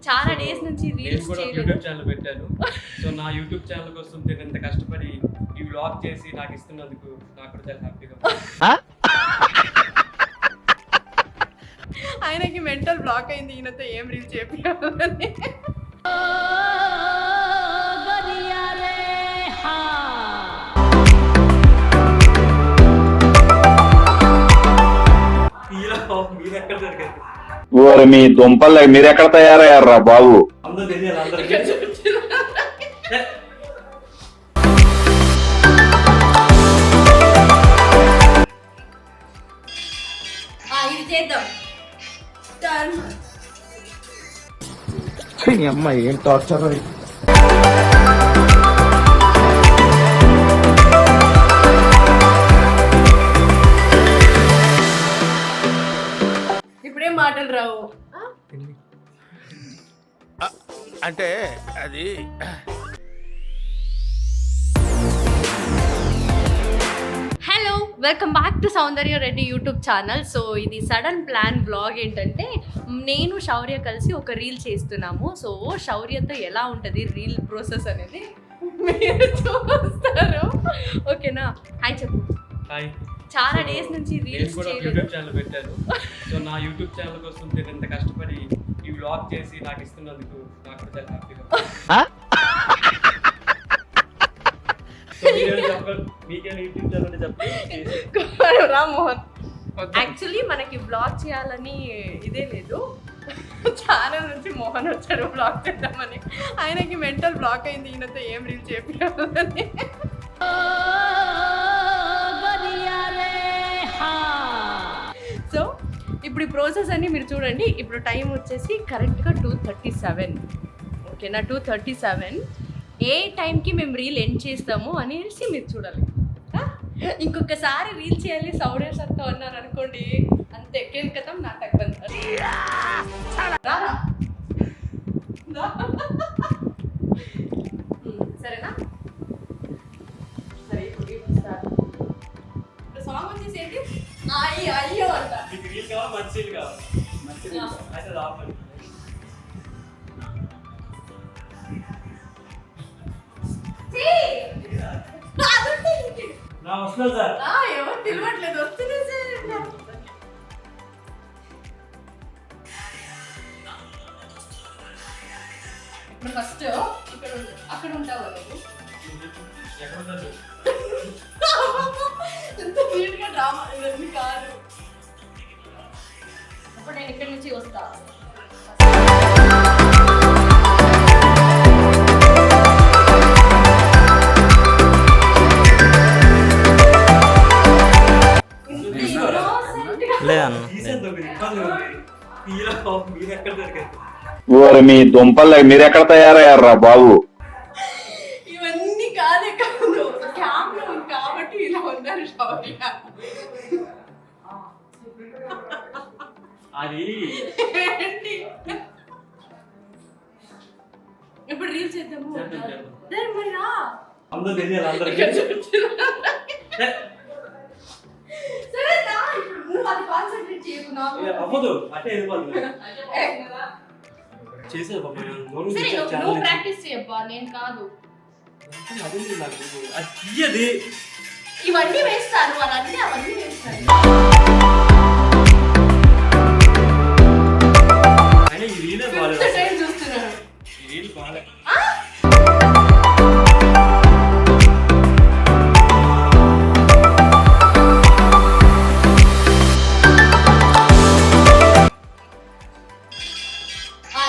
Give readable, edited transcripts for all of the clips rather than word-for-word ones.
చాలా డేస్ నుంచి నేను రీల్స్ కూడా చేయలేదు. యూట్యూబ్ ఛానల్ పెట్టాను. సో నా యూట్యూబ్ ఛానల్ కోసం నేను ఇంత కష్టపడి ఈ వ్లాగ్ చేసి నాకు ఇస్తున్నందుకు నాకు కూడా చాలా హ్యాపీగా ఉంది. ఆయనకి మెంటల్ బ్లాక్ అయింది, ఈయనతో ఏం రీల్ చేపియాలని. హీరో మీరు ఎక్కడ దొరికారు? ఓరి మీ దుంపలు మీరెక్కడ తయారయ్యారా బాబు? అందరూ తెలియాలి అందరికీ. ఇది చేద్దాం. అమ్మాయి ఏం టార్చర్. ఇప్పుడేం మాటలు రావు. అంటే అది hello, welcome back to Soundarya Reddy YouTube channel. So ఇది సడన్ ప్లాన్ బ్లాగ్ ఏంటంటే, నేను శౌర్య కలిసి ఒక రీల్ చేస్తున్నాము. సో శౌర్యతో ఎలా ఉంటుంది రీల్ ప్రాసెస్ అనేది మీరు చూస్తారు. ఓకేనా? హాయ్ చెప్పు. హాయ్. చాలా డేస్ నుంచి నేను రీల్స్ కూడా చేయలేదు. యూట్యూబ్ ఛానల్ పెట్టాను. సో నా యూట్యూబ్ ఛానల్ కోసం నేను ఇంత కష్టపడి ఈ వ్లాగ్ చేసి నాకు ఇస్తున్నందుకు నాకు కూడా చాలా హ్యాపీగా ఉంది. సో మీరేం చెప్పండి, మీకేనా యూట్యూబ్ ఛానల్ చెప్పండి. రామ్మోహన్, యాక్చువల్లీ మనకి బ్లాగ్ చేయాలని ఇదే లేదు. ఛానల్ నుంచి మోహన్ వచ్చాడు బ్లాగ్ చేద్దామని. ఆయనకి మెంటల్ బ్లాక్ అయింది, ఈయనతో ఏం రీల్ చేపియాలని. సో ఇప్పుడు ఈ ప్రాసెస్ అన్ని మీరు చూడండి. ఇప్పుడు టైం వచ్చేసి కరెక్ట్గా 2:37. ఓకేనా? 2:37. ఏ టైంకి మేము రీల్ ఎండ్ చేస్తాము అనేసి మీరు చూడాలి. ఇంకొకసారి రీల్ చేయాలి శౌర్య సార్తో అన్నారు అనుకోండి, అంతే కేల్కతం నాటక్ బంద్. సరేనా? సరే ఇప్పుడు స్టార్ట్. ఇప్పుడు సాంగ్ వచ్చేసి ఏంటి? అయ్యో అంట. మీకు రీల్ కావాలి, మంచి రీల్ కావాలి. అయితే అది ఆపండి. నా వస్తున్నాను సార్. ఎవరు పిలవట్లేదు, వస్తున్నా సార్. ఇప్పుడు ఫస్ట్ ఇక్కడ అక్కడ ఉంటావు నువ్వు. ఎక్కడ ఉంటారు? ఎంత నీట్గా డ్రామా ఇవన్నీ కాదు. అప్పుడు నేను ఇక్కడి నుంచి వస్తా. హీరో మీరు ఎక్కడ దొరికారు? ఓరి మీ దుంపలు మీరెక్కడ తయారయ్యారా బాబు? ఇవన్నీ కాదే కాదు, కెమెరా ఉంది కాబట్టి ఇలా ఉన్నారు శౌర్య. అది ఏంటి? ఇప్పుడు రీల్ చేద్దాము. చేద్దాం. మరి రా. అందరూ తెలియాలి అందరికీ. సరే రా, ఇప్పుడు నువ్వు అది కాన్సంట్రేట్ చేయకు. అవ్వదు అంటే వెళ్ళిపోవాలి. చేసేది బాబు. సరే నువ్వు ప్రాక్టీస్ చేయబ్బా, నేను కాదు. అదే నాకు అది తీయది. ఇవన్నీ వేస్తాను, అవన్నీ వేస్తాను. అయినా ఈ రీలే బాగాలేదు. టైం చూస్తున్నాను. ఈ రీల్ బాగాలేదు.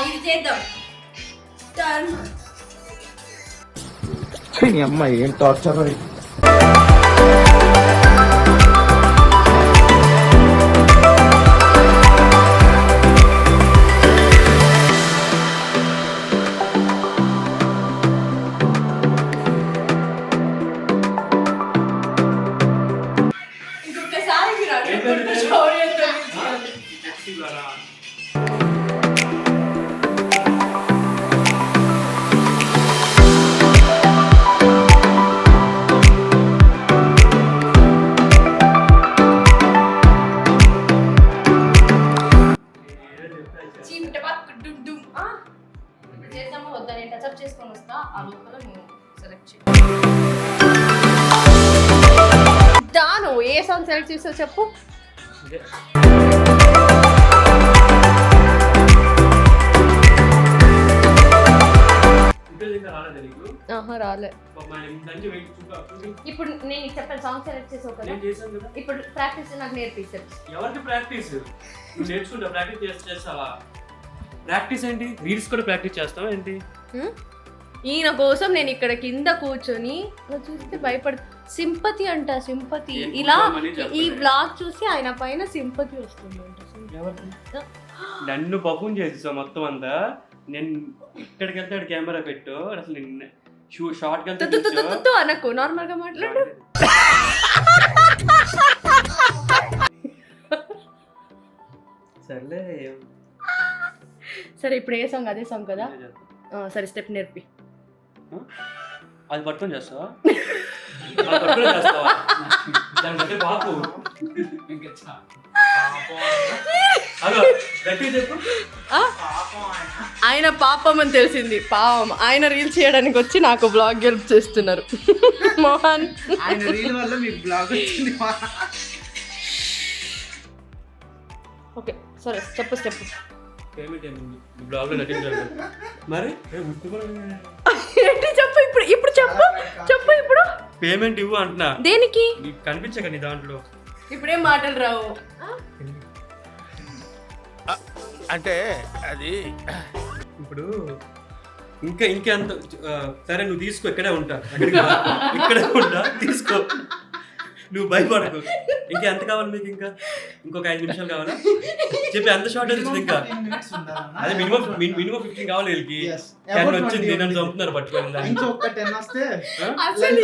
ఇది చేద్దాం. అమ్మాయి ఏం టార్చర్. ఇంకొకసారి మీరు అడుగుతుంటే శౌర్యంతో చేద్దామా వద్దా నేను టచ్అప్ చేసుకొని వస్తా ఆ లోపల నువ్వు సెలెక్ట్ చేయి దాను ఏ సాంగ్ సెలెక్ట్ చేస్తావు చెప్పు ఇదే. ఇంటర్వ్యూ ఇంకా రాలేదా నీకు? ఆహా రాలే పాపం ఆయన ఇంత వెయిట్ చూపి ఇప్పుడు నేను చెప్పాను సాంగ్ సెలెక్ట్ చేసావు కదా నేను చేశాను కదా. ఇప్పుడు ప్రాక్టీస్ నాకు నేర్పిస్తాను ఎవరికి ప్రాక్టీస్? నువ్వు నేర్చుకుంటా ప్రాక్టీస్ చేస్తావా? ప్రాక్టీస్ ఏంటి? రీల్స్ కూడా ప్రాక్టీస్ చేస్తావా ఏంటి? ఈయన కోసం నేను ఇక్కడ కింద కూర్చొని నువ్వు చూస్తే భయపడ సింపతి అంట సింపతి ఏం ఇలా కూర్చోమని ఈ చెప్పలే. బ్లాగ్ చూసి ఆయన పైన సింపతి వస్తుందంట నన్ను పఫూన్ చేసేసావు మొత్తం అంతా. నేను ఇక్కడికి వెళ్తే కెమెరా పెట్టు అసలు నిన్న షార్ట్ వెళ్తే అనకు నార్మల్ గా మాట్లాడు సర్లే సరే ఇప్పుడు ఏ సాంగ్ అదే సాంగ్ కదా సరే స్టెప్ నేర్పి అది పట్టుకొని చేస్తావా? అది పట్టుకొని చేస్తావా? దాని దగ్గర బాపు అదో గట్టిగా చెప్పు. ఆయన పాపం అని తెలిసింది పాపం ఆయన రీల్స్ చేయడానికి వచ్చి నాకు బ్లాగ్ హెల్ప్ చేస్తున్నారు మోహన్ ఆయన రీల్ వల్ల మీకు బ్లాగ్ వచ్చింది ఓకే సరే చెప్పు స్టెప్ పేమెంట్ ఏముంది బ్లాగ్లో నటించాలి మరి ఏంటి చెప్పు ఇప్పుడు ఇప్పుడు చెప్పు చెప్పు ఇప్పుడు పేమెంట్ ఇవ్వు అంటున్నా. దేనికి నీకు కనిపించక నీ దాంట్లో ఇప్పుడేం మాటలు రావు అంటే అది ఇప్పుడు ఇంకా ఇంకెంత సరే నువ్వు తీసుకో ఇక్కడే ఉంటా అక్కడికి రా. ఇక్కడే ఉంటా తీసుకో నువ్వు భయపడకు. ఇంకా ఎంత కావాలి మీకు? ఇంకా ఇంకొక 5 నిమిషాలు కావాలా? చెప్పి ఎంత షార్ట్ వచ్చింది ఇంకా? అదే మినిమం 15 కావాలి వీళ్ళకి. 10 వచ్చింది నన్ను చంపుతున్నారు పట్టుకొని. ఇంకొక 10 వస్తే అసలు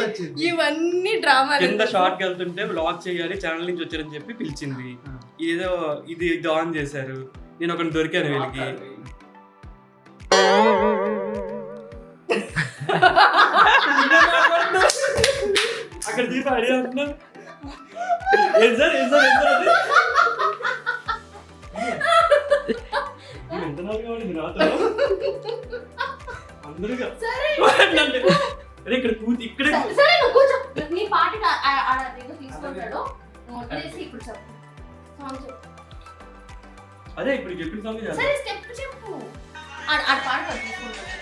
ఇవన్నీ డ్రామాలు కింద షార్ట్కి వెళ్తుంటే వ్లాగ్ చేయాలి ఛానల్ నుంచి వచ్చారని చెప్పి పిలిచింది. ఏదో ఇది ఆన్ చేశారు. నేను ఒకటి దొరికాను వీళ్ళకి. అక్కడ దీపం అడిగి అంటున్నాను ఏం సార్ ఏం సార్ ఏం సార్ అది ఎంత నాలుగు పడింది నాతో అందరుగా ఇక్కడ కూతి ఇక్కడే సరే నువ్వు కూర్చో నీ పాటికి తీసుకుంటాడు వదిలేసి ఇప్పుడు చెప్పు సాంగ్ చెప్పు అదే ఇప్పుడు చెప్పిన సాంగ్ చేయాలి. సరే స్టెప్ చెప్పు ఆడ పాట తీసుకుంటాడు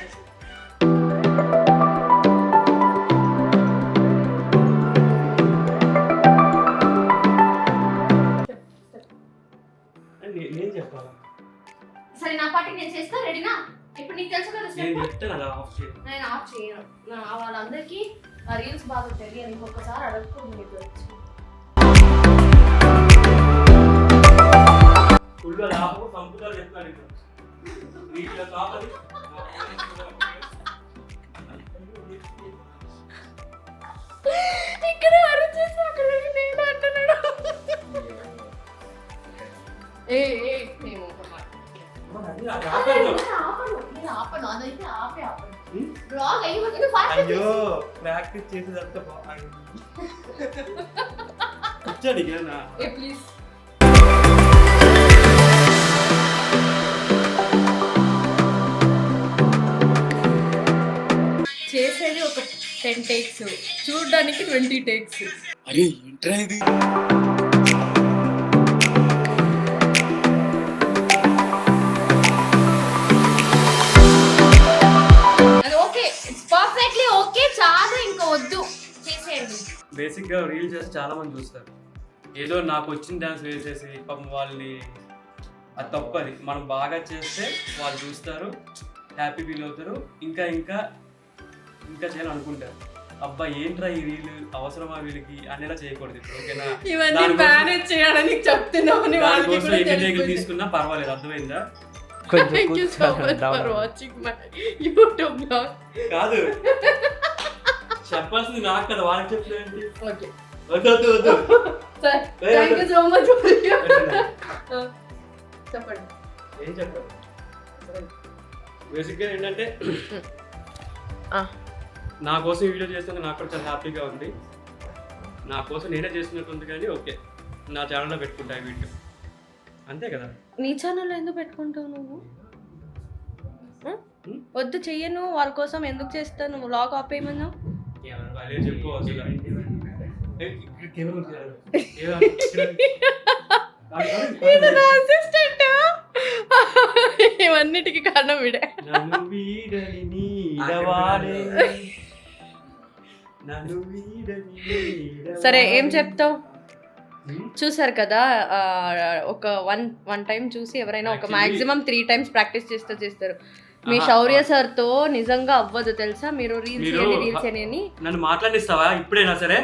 నేను చెప్పాలా? సరే నా పాటికి నేను చేస్తా రెడీనా? ఇప్పుడు నీకు తెలుసు కదా నేను స్టెప్ చెప్తాను అలా ఆఫ్ చేయండి. నేను ఆఫ్ చేయను వాళ్ళందరికీ ఆ రీల్స్ బాగా తెలియదు ఇంకొకసారి అడగకూడదు మీకు వచ్చి ఫుల్ లాభం సంపుతారు చెప్తాను ఇక్కడ వీటిలో కాపది ఇక్కడ అరిచేసి అక్కడ నేను అంటున్నాడు ఆపను అదైతే ఆపను బ్లాగ్ అయ్యి ఫాస్ట్ అయ్యో ప్రాక్టీస్ చేసేదంతా బాగుంది వచ్చాడు ఇక ప్లీజ్ చేసేది ఒక 10 takes చూడడానికి 20 takes అరే ఏంట్రా ఇది? అది ఓకే ఇట్స్ పర్ఫెక్ట్లీ ఓకే చాలు ఇంకా వద్దు చేసేయండి బేసిక్ గా రీల్ చేసి చాలా మంది చూస్తారు. ఏదో నాకు వచ్చిన డాన్స్ వేసేసి పాపం వాళ్ళని అది తప్పది. మనం బాగా చేస్తే వాళ్ళు చూస్తారు, హ్యాపీ ఫీల్ అవుతారు, ఇంకా ఇంకా ఇంకా చేయాలనుకుంటారు. అబ్బా ఏంట్రా ఈ రీల్ అవసరమా వీళ్ళకి అనేలా చేయకూడదు. ఇప్పుడు ఓకేనా? ఇవన్నీ మేనేజ్ చేయడానికి చెప్తున్నావు దానికోసం ఎన్ని టేకులు తీసుకున్నా పర్వాలేదు. అర్థమైందా? Thank you so much for watching my YouTube vlog. కాదు చెప్పాల్సింది నాకు కదా, వాళ్ళకి చెప్పలేంటి? Okay. వద్దు వద్దు వద్దు Sir, thank you so much for చెప్పండి. ఏం చెప్పాలి? బేసిక్గా ఏంటంటే నా కోసం ఈ వీడియో చేస్తే నాకు కూడా చాలా హ్యాపీగా ఉంది. నా కోసం నేనే చేస్తున్నట్టుంది కానీ ఓకే నా ఛానల్లో పెట్టుకుంటా ఈ వీడియో అంతే కదా. నీ ఛానల్లో ఎందుకు పెట్టుకుంటావు నువ్వు? వద్దు చెయ్యను, వాళ్ళ కోసం ఎందుకు చేస్తాను, వ్లాగ్ ఆపేయమన్నా. ఏమన్నా అదే చెప్పు అసలు. ఏ, ఇక్కడ కెమెరా ఉంది కదా. ఇది నా అసిస్టెంట్. ఇవన్నిటికీ కారణం వీడే. నన్ను వీడని నీడవాడే. నన్ను వీడని నీడవాడే. సరే ఏం చెప్తావు? చూసారు కదా, ఒక వన్ టైం చూసి ఎవరైనా ఒక మాక్సిమం 3 times ప్రాక్టీస్ చేస్తారు. మీ శౌర్య సార్ తో నిజంగా అవ్వదు తెలుసా. మీరు రీల్స్ అని నన్ను మాట్లాడిస్తావా ఇప్పుడైనా సరే?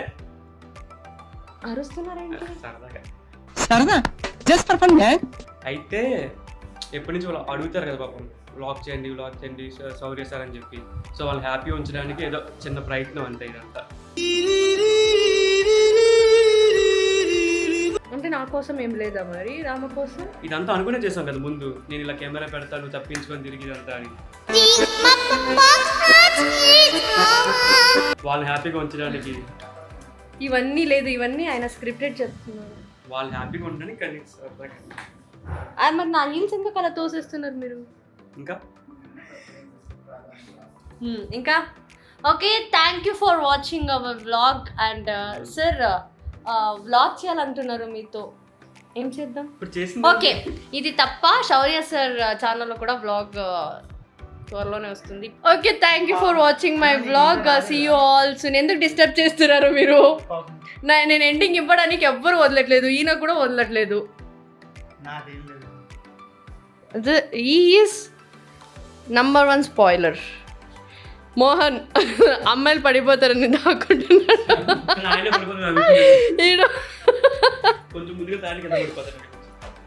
అరుస్తున్నారేంటి? సరదాగా జస్ట్ ఫర్ ఫన్ మ్యాన్. అయితే ఎప్పటి నుంచి వాళ్ళు అడుగుతారు కదా పాపం, వ్లాగ్ చేయండి శౌర్య సార్ అని చెప్పి. సో వాళ్ళు హ్యాపీ ఉంచడానికి ఏదో చిన్న ప్రయత్నం అంతే ఇదంతా. అంటే నా కోసం ఏం లేదా మరి, రామ కోసం? ఇదంతా అనుకునే చేసాం కదా ముందు, నేను ఇలా కెమెరా పెడతాను తప్పించుకొని తిరిగి ఇదంతా అని. వాళ్ళని హ్యాపీగా ఉంచడానికి ఇవన్నీ లేదు, ఇవన్నీ ఆయన స్క్రిప్టెడ్ చెప్తున్నారు. వాళ్ళు హ్యాపీగా ఉండడానికి కానీ మరి నా రీల్స్ ఎందుకు అలా తోసేస్తున్నారు మీరు? ఇంకా okay, thank you for watching our vlog. And sir vlog చేయాలంటున్నారు మీతో, ఏం చేద్దాం? ఇప్పుడు చేసింది ఓకే, ఇది తప్ప శౌర్య సార్ ఛానల్లో కూడా వ్లాగ్ త్వరలోనే వస్తుంది. Okay, thank you for watching my vlog. See you all soon. ఎందుకు డిస్టర్బ్ చేస్తున్నారు మీరు? నేను ఎండింగ్ ఇవ్వడానికి ఎవ్వరు వదలట్లేదు, ఈయన కూడా వదలట్లేదు. నాదేం లేదు. Is number 1 spoiler. మోహన్ అమ్మాయిలు పడిపోతారని దాక్కుంటున్నాడు. ఆయన పడిపోతున్నాడు. ఈడు కొంచెం ముందుగా దానికి ఎంత పడిపోతాడు.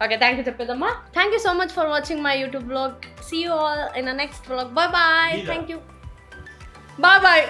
ఓకే, థ్యాంక్ యూ చెప్పేదమ్మా. Thank you so much for watching my YouTube vlog. See you all in the next vlog. Bye bye. Thank you. Bye bye.